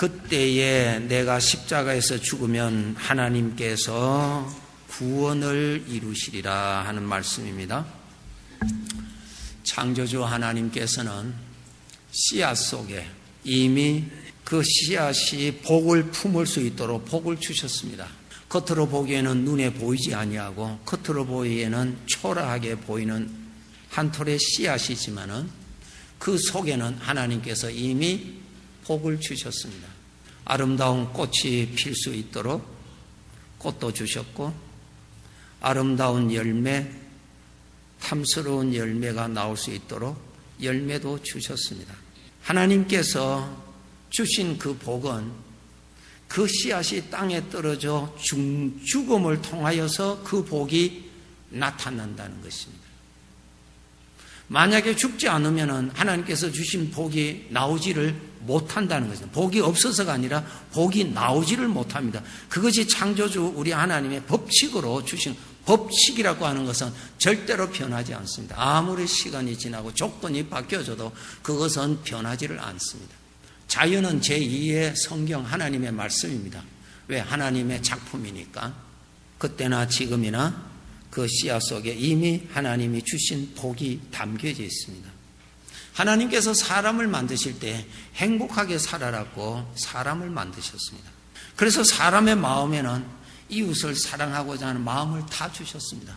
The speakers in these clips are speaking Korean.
그때에 내가 십자가에서 죽으면 하나님께서 구원을 이루시리라 하는 말씀입니다. 창조주 하나님께서는 씨앗 속에 이미 그 씨앗이 복을 품을 수 있도록 복을 주셨습니다. 겉으로 보기에는 눈에 보이지 아니하고 겉으로 보기에는 초라하게 보이는 한 톨의 씨앗이지만은 그 속에는 하나님께서 이미 복을 주셨습니다. 아름다운 꽃이 필 수 있도록 꽃도 주셨고 아름다운 열매, 탐스러운 열매가 나올 수 있도록 열매도 주셨습니다. 하나님께서 주신 그 복은 그 씨앗이 땅에 떨어져 죽음을 통하여서 그 복이 나타난다는 것입니다. 만약에 죽지 않으면 하나님께서 주신 복이 나오지를 못한다는 것입니다. 복이 없어서가 아니라 복이 나오지를 못합니다. 그것이 창조주 우리 하나님의 법칙으로 주신 법칙이라고 하는 것은 절대로 변하지 않습니다. 아무리 시간이 지나고 조건이 바뀌어져도 그것은 변하지를 않습니다. 자연은 제2의 성경 하나님의 말씀입니다. 왜? 하나님의 작품이니까. 그때나 지금이나 그 씨앗 속에 이미 하나님이 주신 복이 담겨져 있습니다. 하나님께서 사람을 만드실 때 행복하게 살아라고 사람을 만드셨습니다. 그래서 사람의 마음에는 이웃을 사랑하고자 하는 마음을 다 주셨습니다.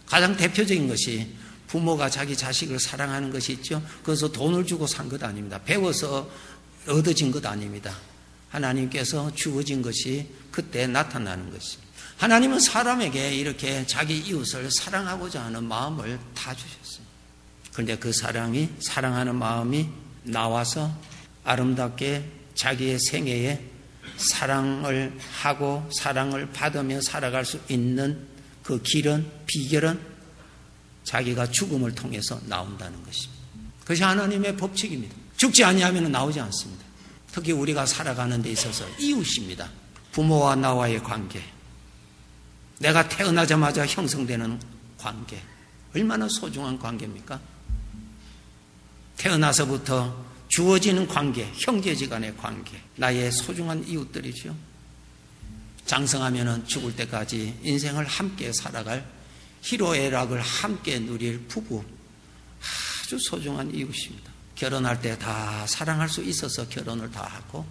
가장 대표적인 것이 부모가 자기 자식을 사랑하는 것이 있죠. 그래서 돈을 주고 산 것 아닙니다. 배워서 얻어진 것 아닙니다. 하나님께서 주어진 것이 그때 나타나는 것입니다. 하나님은 사람에게 이렇게 자기 이웃을 사랑하고자 하는 마음을 다 주셨어요. 그런데 그 사랑하는 마음이 나와서 아름답게 자기의 생애에 사랑을 하고 사랑을 받으며 살아갈 수 있는 그 비결은 자기가 죽음을 통해서 나온다는 것입니다. 그것이 하나님의 법칙입니다. 죽지 아니하면 나오지 않습니다. 특히 우리가 살아가는 데 있어서 이웃입니다. 부모와 나와의 관계, 내가 태어나자마자 형성되는 관계, 얼마나 소중한 관계입니까? 태어나서부터 주어지는 관계, 형제지간의 관계, 나의 소중한 이웃들이죠. 장성하면 죽을 때까지 인생을 함께 살아갈 희로애락을 함께 누릴 부부, 아주 소중한 이웃입니다. 결혼할 때 다 사랑할 수 있어서 결혼을 다 하고,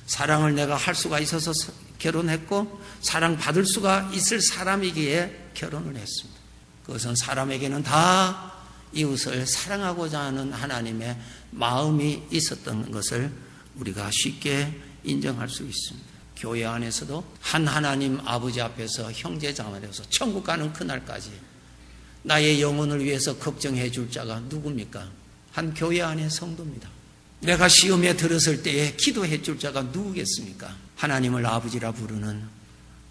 사랑을 내가 할 수가 있어서 결혼했고, 사랑받을 수가 있을 사람이기에 결혼을 했습니다. 그것은 사람에게는 다 이웃을 사랑하고자 하는 하나님의 마음이 있었던 것을 우리가 쉽게 인정할 수 있습니다. 교회 안에서도 한 하나님 아버지 앞에서 형제자매 되어서 천국 가는 그날까지 나의 영혼을 위해서 걱정해 줄 자가 누굽니까? 한 교회 안의 성도입니다. 내가 시험에 들었을 때에 기도해 줄 자가 누구겠습니까? 하나님을 아버지라 부르는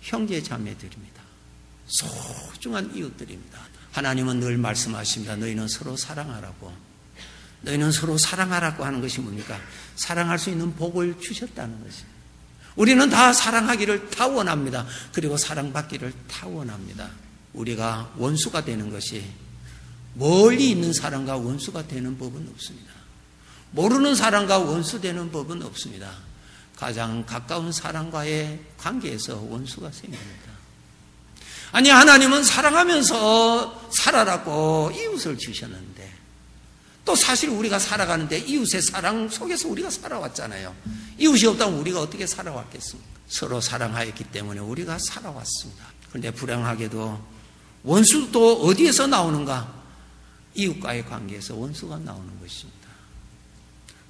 형제자매들입니다. 소중한 이웃들입니다. 하나님은 늘 말씀하십니다. 너희는 서로 사랑하라고. 너희는 서로 사랑하라고 하는 것이 뭡니까? 사랑할 수 있는 복을 주셨다는 것입니다. 우리는 다 사랑하기를 다 원합니다. 그리고 사랑받기를 다 원합니다. 우리가 원수가 되는 것이 멀리 있는 사람과 원수가 되는 법은 없습니다. 모르는 사람과 원수 되는 법은 없습니다. 가장 가까운 사람과의 관계에서 원수가 생깁니다. 아니, 하나님은 사랑하면서 살아라고 이웃을 주셨는데, 또 사실 우리가 살아가는데 이웃의 사랑 속에서 우리가 살아왔잖아요. 이웃이 없다면 우리가 어떻게 살아왔겠습니까? 서로 사랑하였기 때문에 우리가 살아왔습니다. 그런데 불행하게도 원수도 어디에서 나오는가? 이웃과의 관계에서 원수가 나오는 것입니다.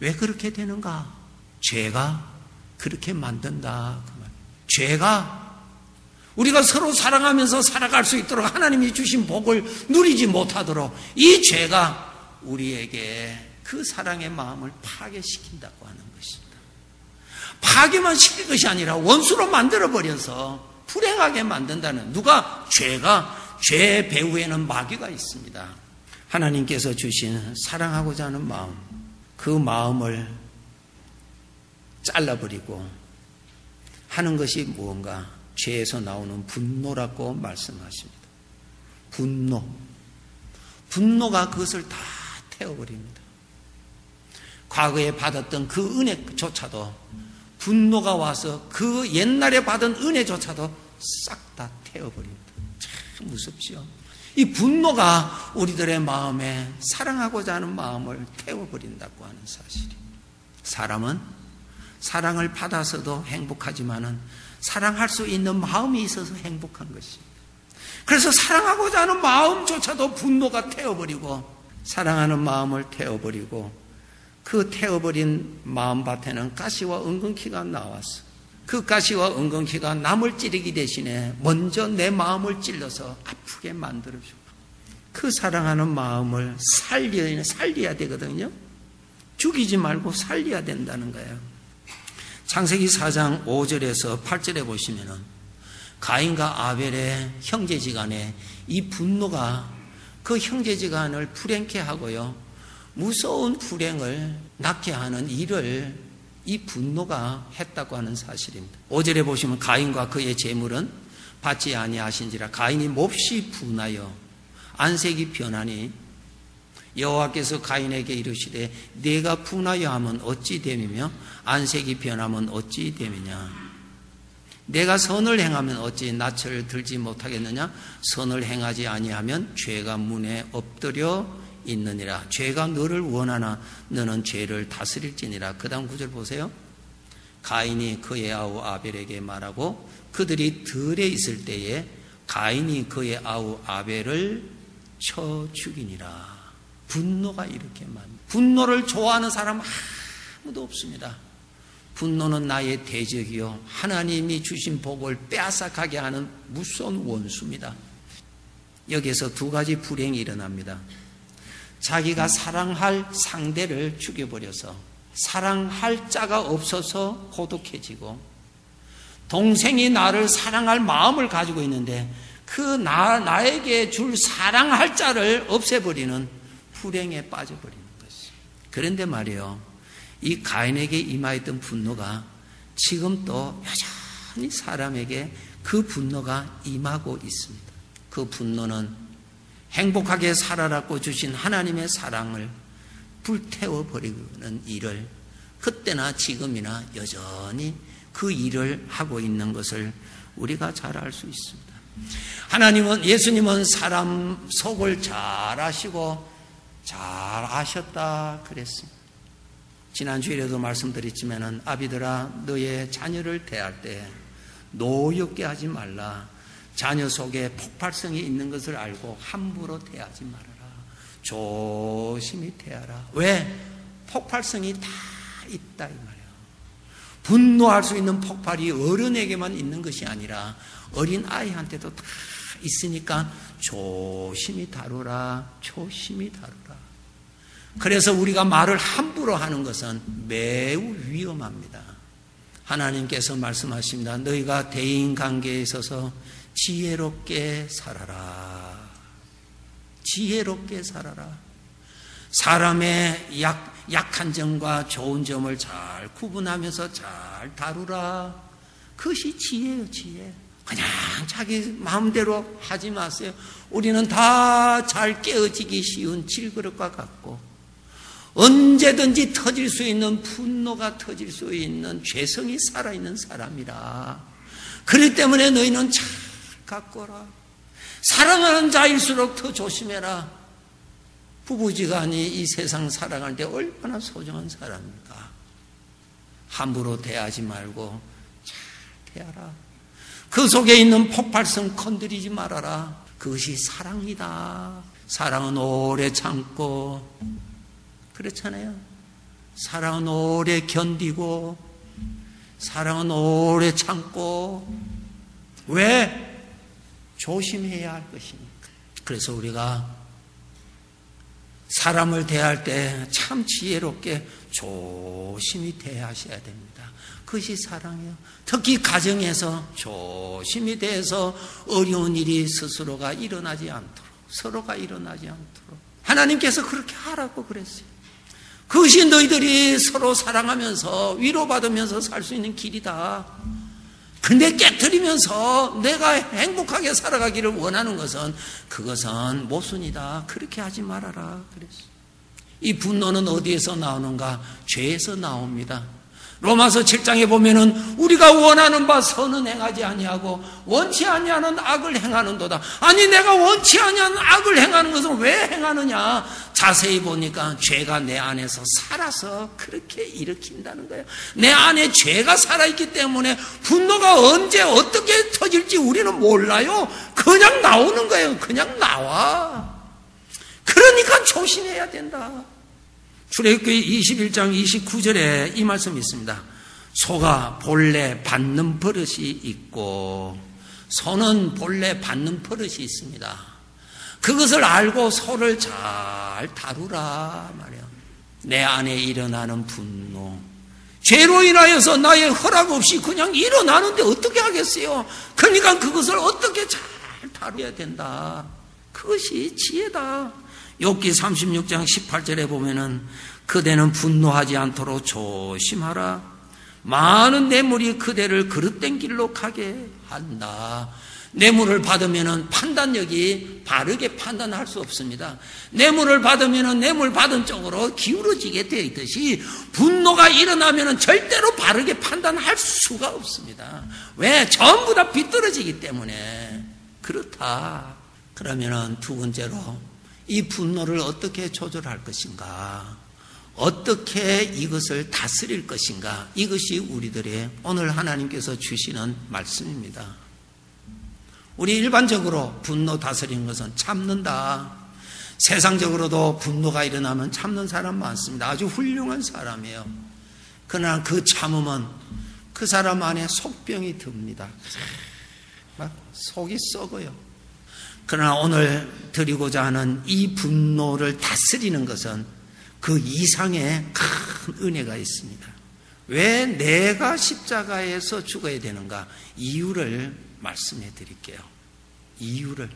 왜 그렇게 되는가? 죄가 그렇게 만든다. 그 말. 죄가 우리가 서로 사랑하면서 살아갈 수 있도록 하나님이 주신 복을 누리지 못하도록 이 죄가 우리에게 그 사랑의 마음을 파괴시킨다고 하는 것입니다. 파괴만 시킬 것이 아니라 원수로 만들어버려서 불행하게 만든다는, 누가? 죄가. 죄 배후에는 마귀가 있습니다. 하나님께서 주신 사랑하고자 하는 마음, 그 마음을 잘라버리고 하는 것이 무언가? 죄에서 나오는 분노라고 말씀하십니다. 분노가 그것을 다 태워버립니다. 과거에 받았던 그 은혜조차도 분노가 와서 그 옛날에 받은 은혜조차도 싹 다 태워버립니다. 참 무섭지요. 이 분노가 우리들의 마음에 사랑하고자 하는 마음을 태워버린다고 하는 사실이. 사람은 사랑을 받아서도 행복하지만은 사랑할 수 있는 마음이 있어서 행복한 것입니다. 그래서 사랑하고자 하는 마음조차도 분노가 태워버리고 사랑하는 마음을 태워버리고 그 태워버린 마음밭에는 가시와 은근키가 나왔어. 그 가시와 은근키가 남을 찌르기 대신에 먼저 내 마음을 찔러서 아프게 만들어주고 그 사랑하는 마음을 살려야 되거든요. 죽이지 말고 살려야 된다는 거예요. 창세기 4장 5절에서 8절에 보시면은 가인과 아벨의 형제지간에 이 분노가 그 형제지간을 불행케 하고요. 무서운 불행을 낳게 하는 일을 이 분노가 했다고 하는 사실입니다. 5절에 보시면 가인과 그의 재물은 받지 아니하신지라 가인이 몹시 분하여 안색이 변하니 여호와께서 가인에게 이르시되 네가 분하여 하면 어찌 됨이며 안색이 변하면 어찌 됨이냐 내가 선을 행하면 어찌 낯을 들지 못하겠느냐 선을 행하지 아니하면 죄가 문에 엎드려 있느니라. 죄가 너를 원하나 너는 죄를 다스릴지니라. 그 다음 구절 보세요. 가인이 그의 아우 아벨에게 말하고 그들이 들에 있을 때에 가인이 그의 아우 아벨을 쳐 죽이니라. 분노가 이렇게 분노를 좋아하는 사람 아무도 없습니다. 분노는 나의 대적이요 하나님이 주신 복을 빼앗아가게 하는 무서운 원수입니다. 여기에서 두 가지 불행이 일어납니다. 자기가 사랑할 상대를 죽여버려서 사랑할 자가 없어서 고독해지고 동생이 나를 사랑할 마음을 가지고 있는데 그 나에게 줄 사랑할 자를 없애버리는 불행에 빠져버리는 것이죠. 그런데 말이에요. 이 가인에게 임하였던 분노가 지금 또 여전히 사람에게 그 분노가 임하고 있습니다. 그 분노는 행복하게 살아라고 주신 하나님의 사랑을 불태워버리는 일을 그때나 지금이나 여전히 그 일을 하고 있는 것을 우리가 잘 알 수 있습니다. 예수님은 사람 속을 잘 아시고 잘 아셨다 그랬습니다. 지난주에도 말씀드렸지만 아비들아 너의 자녀를 대할 때 노엽게 하지 말라. 자녀 속에 폭발성이 있는 것을 알고 함부로 대하지 말아라. 조심히 대하라. 왜? 폭발성이 다 있다 이 말이에요. 분노할 수 있는 폭발이 어른에게만 있는 것이 아니라 어린 아이한테도 다 있으니까 조심히 다루라. 조심히 다루라. 그래서 우리가 말을 함부로 하는 것은 매우 위험합니다. 하나님께서 말씀하십니다. 너희가 대인관계에 있어서 지혜롭게 살아라. 지혜롭게 살아라. 사람의 약한 점과 좋은 점을 잘 구분하면서 잘 다루라. 그것이 지혜예요, 지혜. 그냥 자기 마음대로 하지 마세요. 우리는 다 잘 깨어지기 쉬운 질그릇과 같고 언제든지 터질 수 있는 분노가 터질 수 있는 죄성이 살아있는 사람이라. 그렇기 때문에 너희는 잘 가꿔라. 사랑하는 자일수록 더 조심해라. 부부지간이 이 세상 살아갈 때 얼마나 소중한 사람입니까? 함부로 대하지 말고 잘 대하라. 그 속에 있는 폭발성 건드리지 말아라. 그것이 사랑이다. 사랑은 오래 참고 그렇잖아요. 사랑은 오래 견디고 사랑은 오래 참고 왜? 조심해야 할 것이니까. 그래서 우리가 사람을 대할 때 참 지혜롭게 조심히 대하셔야 됩니다. 그것이 사랑이에요. 특히 가정에서 조심히 대해서 어려운 일이 스스로가 일어나지 않도록 서로가 일어나지 않도록 하나님께서 그렇게 하라고 그랬어요. 그것이 너희들이 서로 사랑하면서 위로받으면서 살 수 있는 길이다. 근데 깨트리면서 내가 행복하게 살아가기를 원하는 것은 그것은 모순이다. 그렇게 하지 말아라 그랬어요. 이 분노는 어디에서 나오는가? 죄에서 나옵니다. 로마서 7장에 보면은 우리가 원하는 바 선은 행하지 아니하고 원치 아니하는 악을 행하는도다. 아니 내가 원치 아니하는 악을 행하는 것은 왜 행하느냐? 자세히 보니까 죄가 내 안에서 살아서 그렇게 일으킨다는 거예요. 내 안에 죄가 살아있기 때문에 분노가 언제 어떻게 터질지 우리는 몰라요. 그냥 나오는 거예요. 그냥 나와. 그러니까 조심해야 된다. 출애굽기 21장 29절에 이 말씀이 있습니다. 소가 본래 받는 버릇이 있고 소는 본래 받는 버릇이 있습니다. 그것을 알고 소를 잘 다루라 말이야. 내 안에 일어나는 분노, 죄로 인하여서 나의 허락 없이 그냥 일어나는데 어떻게 하겠어요? 그러니까 그것을 어떻게 잘 다뤄야 된다. 그것이 지혜다. 욥기 36장 18절에 보면은 그대는 분노하지 않도록 조심하라. 많은 뇌물이 그대를 그릇된 길로 가게 한다. 뇌물을 받으면은 판단력이 바르게 판단할 수 없습니다. 뇌물을 받으면은 뇌물 받은 쪽으로 기울어지게 되어 있듯이 분노가 일어나면은 절대로 바르게 판단할 수가 없습니다. 왜? 전부 다 비뚤어지기 때문에 그렇다. 그러면은 두 번째로 이 분노를 어떻게 조절할 것인가? 어떻게 이것을 다스릴 것인가? 이것이 우리들의 오늘 하나님께서 주시는 말씀입니다. 우리 일반적으로 분노 다스리는 것은 참는다. 세상적으로도 분노가 일어나면 참는 사람 많습니다. 아주 훌륭한 사람이에요. 그러나 그 참음은 그 사람 안에 속병이 듭니다. 막 속이 썩어요. 그러나 오늘 드리고자 하는 이 분노를 다스리는 것은 그 이상의 큰 은혜가 있습니다. 왜 내가 십자가에서 죽어야 되는가? 이유를 말씀해 드릴게요. 이유를.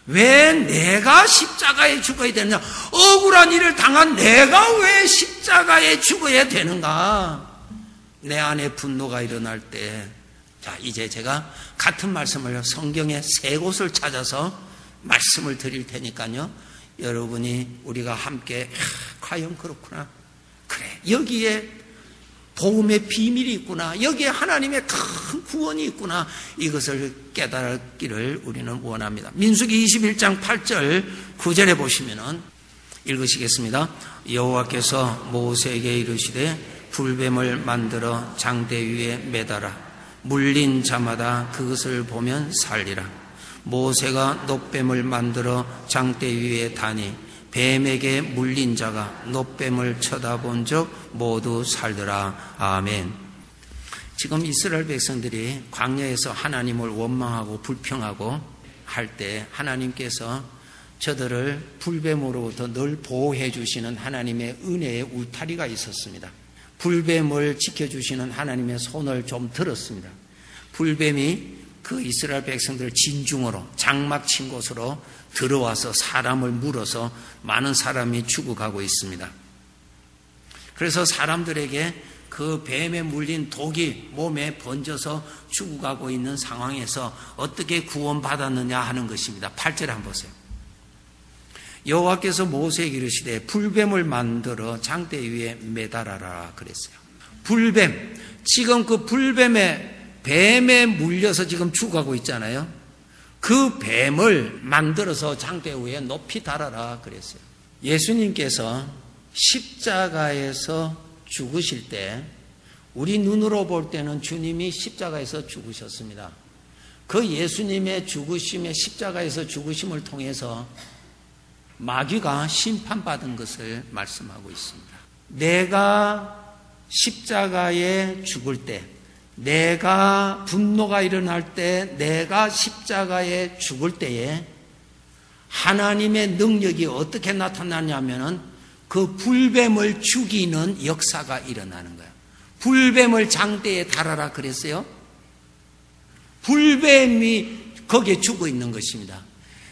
왜 내가 십자가에 죽어야 되느냐? 억울한 일을 당한 내가 왜 십자가에 죽어야 되는가? 내 안에 분노가 일어날 때, 자, 이제 제가 같은 말씀을 성경의 세 곳을 찾아서 말씀을 드릴 테니까요. 여러분이 우리가 함께 과연 그렇구나. 그래, 여기에 복음의 비밀이 있구나. 여기에 하나님의 큰 구원이 있구나. 이것을 깨달기를 우리는 원합니다. 민수기 21장 8절 9절에 보시면은 읽으시겠습니다. 여호와께서 모세에게 이르시되 불뱀을 만들어 장대 위에 매달아 물린 자마다 그것을 보면 살리라. 모세가 놋뱀을 만들어 장대 위에 다니 뱀에게 물린 자가 놋뱀을 쳐다본 적 모두 살더라. 아멘. 지금 이스라엘 백성들이 광야에서 하나님을 원망하고 불평하고 할 때 하나님께서 저들을 불뱀으로부터 늘 보호해 주시는 하나님의 은혜의 울타리가 있었습니다. 불뱀을 지켜주시는 하나님의 손을 좀 들었습니다. 불뱀이 그 이스라엘 백성들 진중으로 장막 친 곳으로 들어와서 사람을 물어서 많은 사람이 죽어가고 있습니다. 그래서 사람들에게 그 뱀에 물린 독이 몸에 번져서 죽어가고 있는 상황에서 어떻게 구원받았느냐 하는 것입니다. 8절 한번 보세요. 여호와께서 모세에게 이르시되 불뱀을 만들어 장대 위에 매달아라 그랬어요. 불뱀, 지금 그 뱀에 물려서 지금 죽어가고 있잖아요. 그 뱀을 만들어서 장대 위에 높이 달아라 그랬어요. 예수님께서 십자가에서 죽으실 때 우리 눈으로 볼 때는 주님이 십자가에서 죽으셨습니다. 그 예수님의 죽으심의 십자가에서 죽으심을 통해서 마귀가 심판받은 것을 말씀하고 있습니다. 내가 십자가에 죽을 때, 내가 분노가 일어날 때, 내가 십자가에 죽을 때에 하나님의 능력이 어떻게 나타나냐면은 그 불뱀을 죽이는 역사가 일어나는 거예요. 불뱀을 장대에 달아라 그랬어요. 불뱀이 거기에 죽어 있는 것입니다.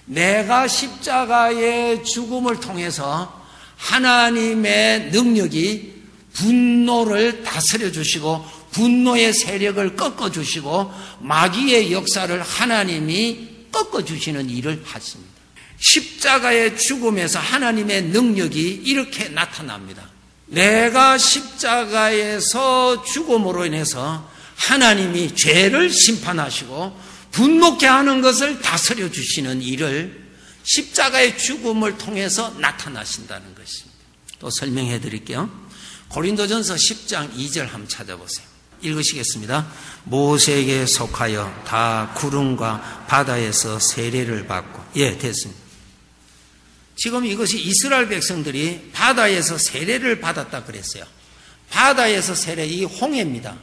내가 십자가의 죽음을 통해서 하나님의 능력이 분노를 다스려 주시고 분노의 세력을 꺾어 주시고 마귀의 역사를 하나님이 꺾어 주시는 일을 하십니다. 십자가의 죽음에서 하나님의 능력이 이렇게 나타납니다. 내가 십자가에서 죽음으로 인해서 하나님이 죄를 심판하시고 분노케 하는 것을 다스려 주시는 일을 십자가의 죽음을 통해서 나타나신다는 것입니다. 또 설명해 드릴게요. 고린도전서 10장 2절 한번 찾아보세요. 읽으시겠습니다. 모세에게 속하여 다 구름과 바다에서 세례를 받고, 예, 됐습니다. 지금 이것이 이스라엘 백성들이 바다에서 세례를 받았다 그랬어요. 바다에서 세례, 이 홍해입니다.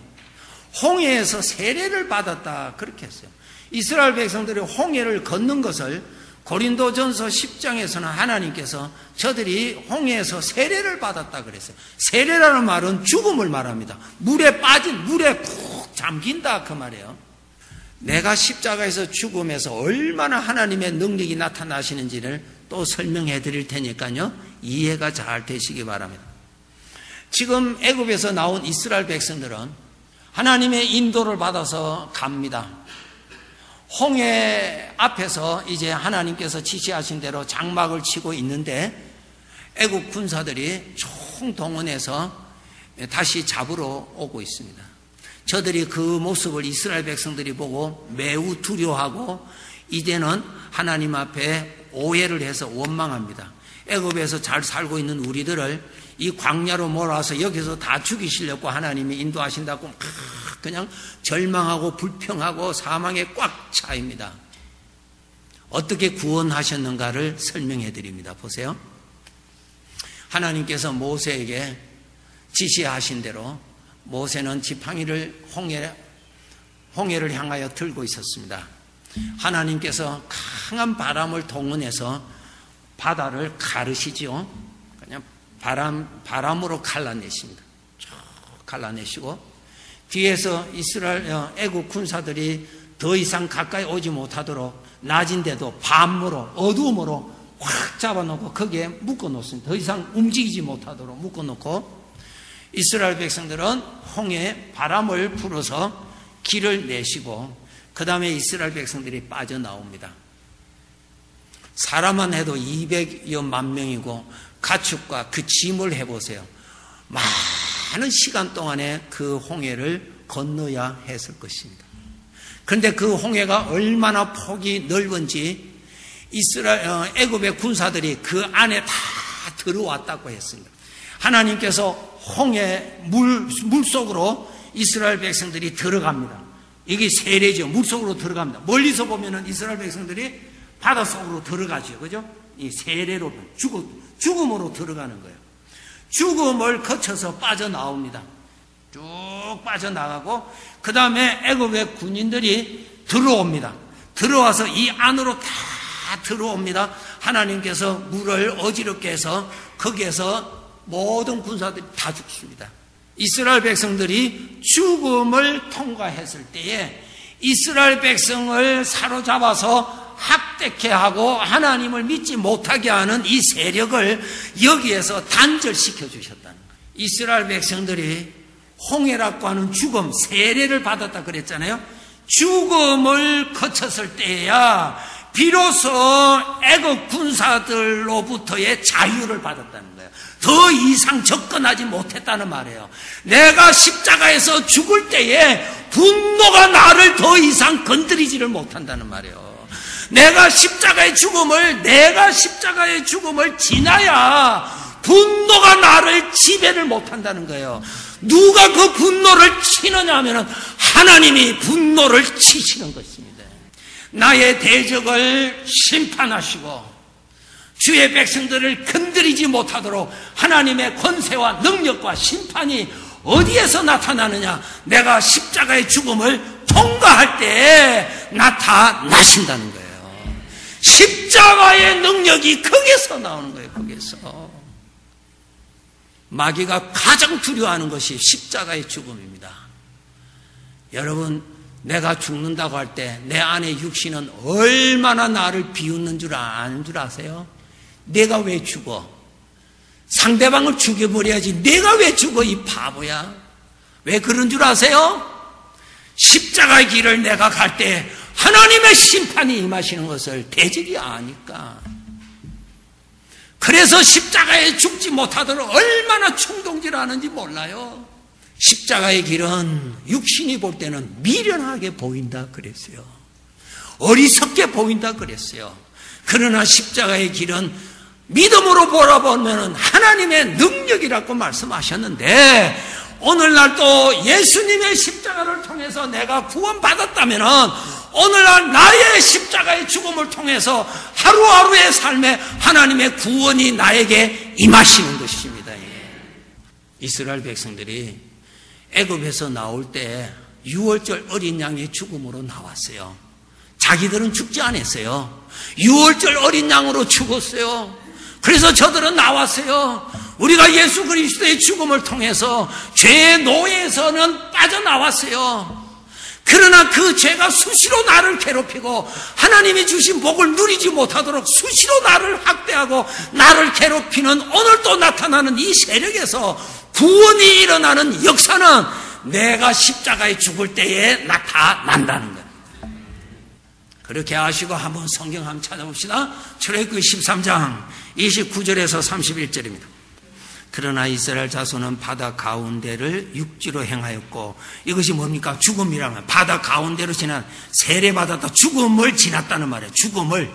홍해에서 세례를 받았다 그렇게 했어요. 이스라엘 백성들이 홍해를 걷는 것을 고린도전서 10장에서는 하나님께서 저들이 홍해에서 세례를 받았다 그랬어요. 세례라는 말은 죽음을 말합니다. 물에 푹 잠긴다 그 말이에요. 내가 십자가에서 죽음에서 얼마나 하나님의 능력이 나타나시는지를 또 설명해 드릴 테니까요, 이해가 잘 되시기 바랍니다. 지금 애굽에서 나온 이스라엘 백성들은 하나님의 인도를 받아서 갑니다. 홍해 앞에서 이제 하나님께서 지시하신 대로 장막을 치고 있는데 애굽 군사들이 총동원해서 다시 잡으러 오고 있습니다. 저들이 그 모습을 이스라엘 백성들이 보고 매우 두려워하고 이제는 하나님 앞에 오해를 해서 원망합니다. 애굽에서 잘 살고 있는 우리들을 이 광야로 몰아서 여기서 다 죽이시려고 하나님이 인도하신다고 그냥 절망하고 불평하고 사망에 꽉 차입니다. 어떻게 구원하셨는가를 설명해 드립니다. 보세요. 하나님께서 모세에게 지시하신 대로 모세는 지팡이를 홍해를 향하여 들고 있었습니다. 하나님께서 강한 바람을 동원해서 바다를 가르시지요. 그냥 바람으로 갈라내십니다. 쭉 갈라내시고 뒤에서 애국 군사들이 더 이상 가까이 오지 못하도록 낮인데도 밤으로 어두움으로 확 잡아놓고 거기에 묶어놓습니다. 더 이상 움직이지 못하도록 묶어놓고 이스라엘 백성들은 홍해에 바람을 불어서 길을 내시고 그 다음에 이스라엘 백성들이 빠져나옵니다. 사람만 해도 200여만 명이고 가축과 그 짐을 해보세요. 많은 시간 동안에 그 홍해를 건너야 했을 것입니다. 그런데 그 홍해가 얼마나 폭이 넓은지 애굽의 군사들이 그 안에 다 들어왔다고 했습니다. 하나님께서 홍해 물속으로 이스라엘 백성들이 들어갑니다. 이게 세례죠. 물속으로 들어갑니다. 멀리서 보면은 이스라엘 백성들이 바닷속으로 들어가죠. 그죠? 이 세례로 죽음으로 들어가는 거예요. 죽음을 거쳐서 빠져나옵니다. 쭉 빠져나가고 그 다음에 애굽의 군인들이 들어옵니다. 들어와서 이 안으로 다 들어옵니다. 하나님께서 물을 어지럽게 해서 거기에서 모든 군사들이 다 죽습니다. 이스라엘 백성들이 죽음을 통과했을 때에 이스라엘 백성을 사로잡아서 학대케 하고 하나님을 믿지 못하게 하는 이 세력을 여기에서 단절시켜 주셨다는 거예요. 이스라엘 백성들이 홍해라고 하는 죽음, 세례를 받았다 그랬잖아요. 죽음을 거쳤을 때야 비로소 애국 군사들로부터의 자유를 받았다는 거예요. 더 이상 접근하지 못했다는 말이에요. 내가 십자가에서 죽을 때에 분노가 나를 더 이상 건드리지를 못한다는 말이에요. 내가 십자가의 죽음을 지나야 분노가 나를 지배를 못한다는 거예요. 누가 그 분노를 치느냐 하면 하나님이 분노를 치시는 것입니다. 나의 대적을 심판하시고 주의 백성들을 건드리지 못하도록 하나님의 권세와 능력과 심판이 어디에서 나타나느냐? 내가 십자가의 죽음을 통과할 때 나타나신다는 거예요. 십자가의 능력이 거기서 나오는 거예요. 거기서. 마귀가 가장 두려워하는 것이 십자가의 죽음입니다. 여러분, 내가 죽는다고 할 때 내 안의 육신은 얼마나 나를 비웃는 줄 아는 줄 아세요? 내가 왜 죽어? 상대방을 죽여버려야지. 내가 왜 죽어? 이 바보야. 왜 그런 줄 아세요? 십자가의 길을 내가 갈 때 하나님의 심판이 임하시는 것을 대적이 아니까. 그래서 십자가에 죽지 못하도록 얼마나 충동질하는지 몰라요. 십자가의 길은 육신이 볼 때는 미련하게 보인다 그랬어요. 어리석게 보인다 그랬어요. 그러나 십자가의 길은 믿음으로 바라보면 하나님의 능력이라고 말씀하셨는데, 오늘날 또 예수님의 십자가를 통해서 내가 구원받았다면 오늘날 나의 십자가의 죽음을 통해서 하루하루의 삶에 하나님의 구원이 나에게 임하시는 것입니다. 이스라엘 백성들이 애굽에서 나올 때 6월절 어린 양의 죽음으로 나왔어요. 자기들은 죽지 않았어요. 6월절 어린 양으로 죽었어요. 그래서 저들은 나왔어요. 우리가 예수 그리스도의 죽음을 통해서 죄의 노예에서는 빠져나왔어요. 그러나 그 죄가 수시로 나를 괴롭히고 하나님이 주신 복을 누리지 못하도록 수시로 나를 학대하고 나를 괴롭히는 오늘 또 나타나는 이 세력에서 구원이 일어나는 역사는 내가 십자가에 죽을 때에 나타난다는 거예요. 그렇게 아시고 한번 성경 한번 찾아봅시다. 출애굽기 13장 29절에서 31절입니다. 그러나 이스라엘 자손은 바다 가운데를 육지로 행하였고, 이것이 뭡니까? 죽음이라면 바다 가운데로 지난, 세례받았다 죽음을 지났다는 말이에요. 죽음을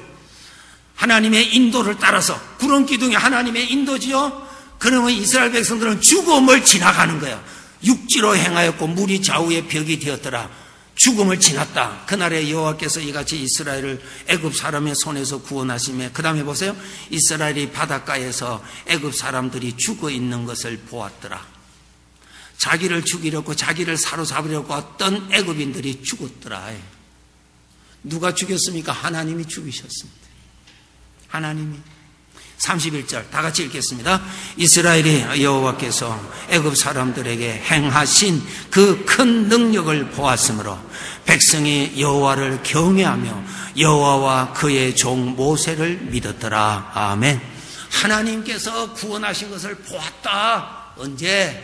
하나님의 인도를 따라서, 구름 기둥이 하나님의 인도지요. 그러면 이스라엘 백성들은 죽음을 지나가는 거예요. 육지로 행하였고 물이 좌우의 벽이 되었더라. 죽음을 지났다. 그날에 여호와께서 이같이 이스라엘을 애굽 사람의 손에서 구원하시며, 그 다음에 보세요. 이스라엘이 바닷가에서 애굽 사람들이 죽어 있는 것을 보았더라. 자기를 죽이려고, 자기를 사로잡으려고 어떤 애굽인들이 죽었더라. 누가 죽였습니까? 하나님이 죽이셨습니다. 하나님이. 31절 다 같이 읽겠습니다. 이스라엘이 여호와께서 애굽 사람들에게 행하신 그 큰 능력을 보았으므로 백성이 여호와를 경외하며 여호와와 그의 종 모세를 믿었더라. 아멘. 하나님께서 구원하신 것을 보았다. 언제?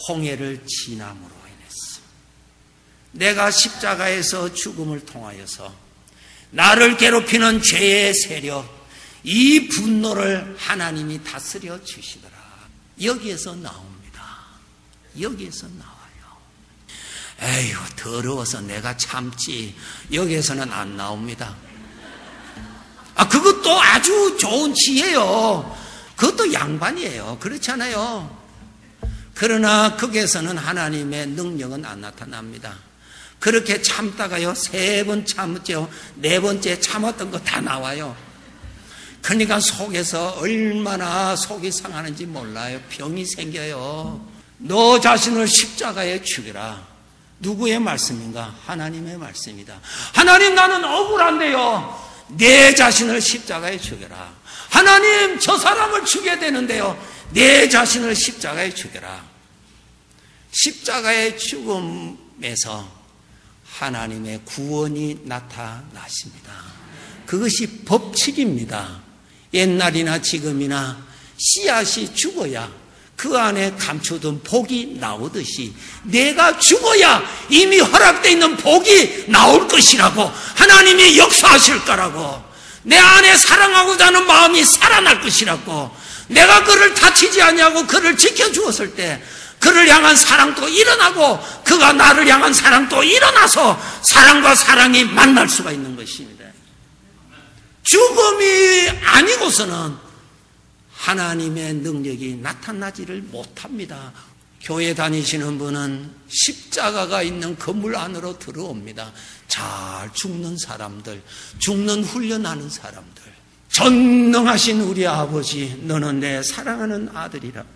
홍해를 지남으로 인했어. 내가 십자가에서 죽음을 통하여서 나를 괴롭히는 죄의 세력, 이 분노를 하나님이 다스려 주시더라. 여기에서 나옵니다. 여기에서 나와요. 에휴, 더러워서 내가 참지. 여기에서는 안 나옵니다. 그것도 아주 좋은 지혜예요. 그것도 양반이에요. 그렇잖아요. 그러나 거기에서는 하나님의 능력은 안 나타납니다. 그렇게 참다가요, 3번 참았죠. 4번째 참았던 거 다 나와요. 그러니까 속에서 얼마나 속이 상하는지 몰라요. 병이 생겨요. 너 자신을 십자가에 죽여라. 누구의 말씀인가? 하나님의 말씀이다. 하나님, 나는 억울한데요, 내 자신을 십자가에 죽여라. 하나님, 저 사람을 죽여야 되는데요, 내 자신을 십자가에 죽여라. 십자가의 죽음에서 하나님의 구원이 나타나십니다. 그것이 법칙입니다. 옛날이나 지금이나 씨앗이 죽어야 그 안에 감추던 복이 나오듯이 내가 죽어야 이미 허락되어 있는 복이 나올 것이라고, 하나님이 역사하실 거라고, 내 안에 사랑하고자 하는 마음이 살아날 것이라고, 내가 그를 다치지 아니하고 그를 지켜주었을 때 그를 향한 사랑도 일어나고 그가 나를 향한 사랑도 일어나서 사랑과 사랑이 만날 수가 있는 것입니다. 죽음이 아니고서는 하나님의 능력이 나타나지를 못합니다. 교회 다니시는 분은 십자가가 있는 건물 안으로 들어옵니다. 잘 죽는 사람들, 죽는 훈련하는 사람들. 전능하신 우리 아버지, 너는 내 사랑하는 아들이라고.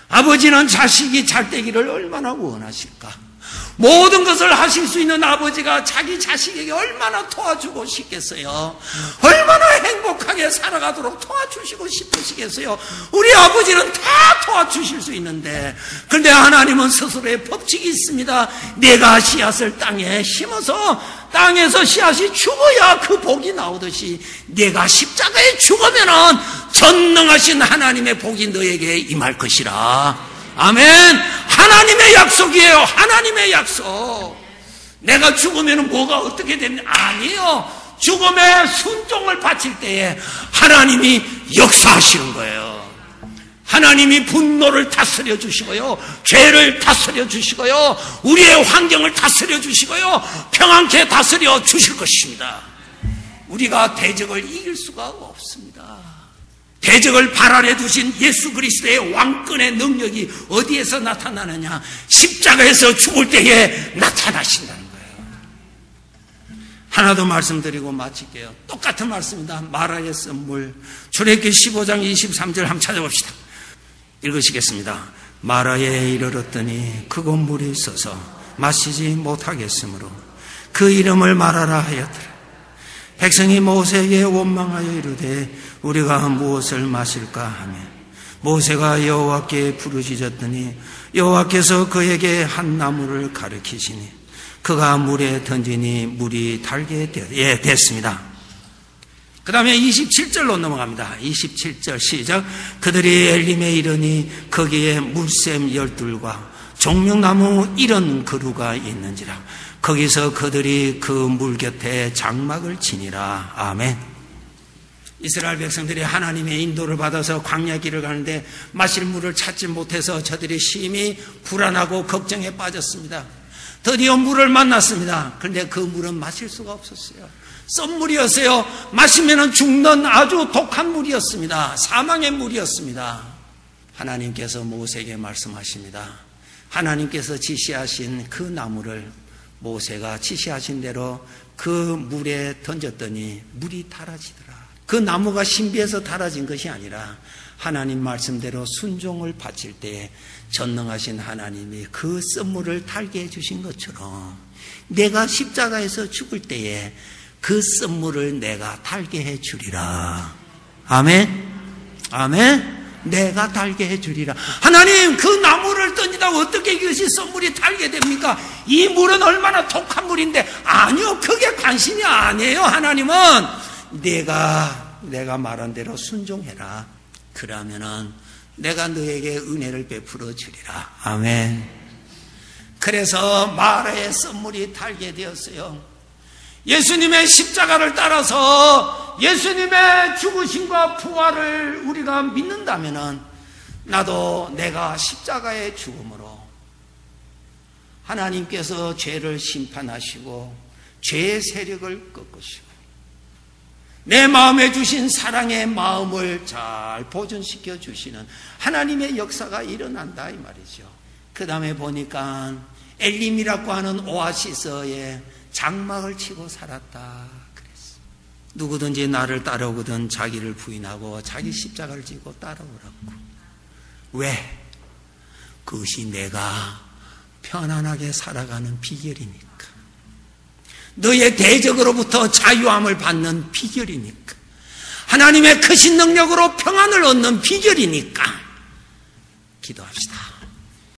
아버지는 자식이 잘 되기를 얼마나 원하실까? 모든 것을 하실 수 있는 아버지가 자기 자식에게 얼마나 도와주고 싶겠어요? 얼마나 행복하게 살아가도록 도와주시고 싶으시겠어요? 우리 아버지는 다 도와주실 수 있는데, 그런데 하나님은 스스로의 법칙이 있습니다. 내가 씨앗을 땅에 심어서 땅에서 씨앗이 죽어야 그 복이 나오듯이 내가 십자가에 죽으면은 전능하신 하나님의 복이 너에게 임할 것이라. 아멘. 하나님의 약속이에요. 하나님의 약속. 내가 죽으면 뭐가 어떻게 됩니까? 아니에요. 죽음의 순종을 바칠 때에 하나님이 역사하시는 거예요. 하나님이 분노를 다스려 주시고요, 죄를 다스려 주시고요, 우리의 환경을 다스려 주시고요, 평안케 다스려 주실 것입니다. 우리가 대적을 이길 수가 없습니다. 대적을 발 아래 두신 예수 그리스도의 왕권의 능력이 어디에서 나타나느냐? 십자가에서 죽을 때에 나타나신다는 거예요. 하나 더 말씀드리고 마칠게요. 똑같은 말씀입니다. 마라의 썸물, 출애굽기 15장 23절 한번 찾아봅시다. 읽으시겠습니다. 마라에 이르렀더니 그곳 물이 있어서 마시지 못하겠으므로 그 이름을 마라라 하였더라. 백성이 모세에게 원망하여 이르되 우리가 무엇을 마실까 하며 모세가 여호와께 부르짖었더니 여호와께서 그에게 한 나무를 가리키시니 그가 물에 던지니 물이 달게 됐습니다. 그 다음에 27절로 넘어갑니다. 27절 시작. 그들이 엘림에 이르니 거기에 물샘 12과 종려나무 이런 그루가 있는지라. 거기서 그들이 그 물 곁에 장막을 치니라. 아멘. 이스라엘 백성들이 하나님의 인도를 받아서 광야 길을 가는데 마실 물을 찾지 못해서 저들이 심히 불안하고 걱정에 빠졌습니다. 드디어 물을 만났습니다. 그런데 그 물은 마실 수가 없었어요. 썸물이었어요. 마시면 죽는 아주 독한 물이었습니다. 사망의 물이었습니다. 하나님께서 모세에게 말씀하십니다. 하나님께서 지시하신 그 나무를 모세가 지시하신 대로 그 물에 던졌더니 물이 달아지더라. 그 나무가 신비해서 달아진 것이 아니라 하나님 말씀대로 순종을 바칠 때에 전능하신 하나님이 그 썸물을 달게 해주신 것처럼 내가 십자가에서 죽을 때에 그 썸물을 내가 달게 해주리라. 아멘. 아멘. 내가 달게 해주리라. 하나님, 그 나무를 던지다가 어떻게 이것이 썸물이 달게 됩니까? 이 물은 얼마나 독한 물인데. 아니요, 그게 관심이 아니에요. 하나님은 내가 말한 대로 순종해라. 그러면은 내가 너에게 은혜를 베풀어 주리라. 아멘. 그래서 마라의 썸물이 달게 되었어요. 예수님의 십자가를 따라서 예수님의 죽으심과 부활을 우리가 믿는다면은 나도 내가 십자가의 죽음으로 하나님께서 죄를 심판하시고 죄의 세력을 꺾으시고 내 마음에 주신 사랑의 마음을 잘 보존시켜 주시는 하나님의 역사가 일어난다 이 말이죠. 그 다음에 보니까 엘림이라고 하는 오아시스에 장막을 치고 살았다 그랬어. 누구든지 나를 따라오거든 자기를 부인하고 자기 십자가를 지고 따라오라고. 왜? 그것이 내가 편안하게 살아가는 비결이니까. 너의 대적으로부터 자유함을 받는 비결이니까. 하나님의 크신 능력으로 평안을 얻는 비결이니까. 기도합시다.